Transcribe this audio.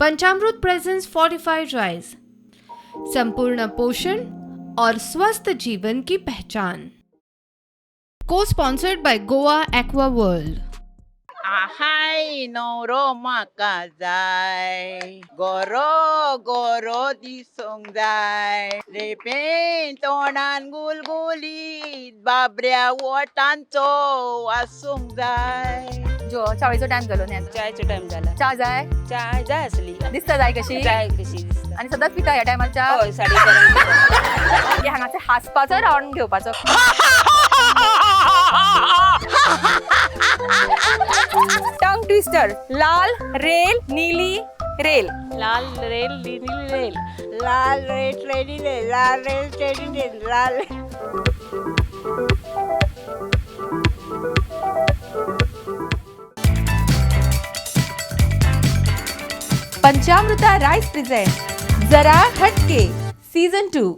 पंचामृत presence fortified rice, संपूर्ण पोषण और स्वस्थ जीवन की पहचान। को sponsored by Goa aqua world. Ahay, noro makazay. Goro, goro di songday. Lepin, tonan gulgulit. Babria watanto asongday. जो चावेचो टाइम झालो न्ही आता. चायचो टाइम झाला. चा जाय चाय जाय असली. दिसता जाय कशी चाय कशी दिसता. आणि सदांच पिता ह्या टायमार चा. हय 4:30. हांगाचे हासपाचो रावंड घेवपाचो. Tongue twister. लाल रेल नीली रेल. लाल रेल नीली रेल. Lal re treni le, lal re treni le, lal. Panchamrita rice present जरा हटके सीजन 2.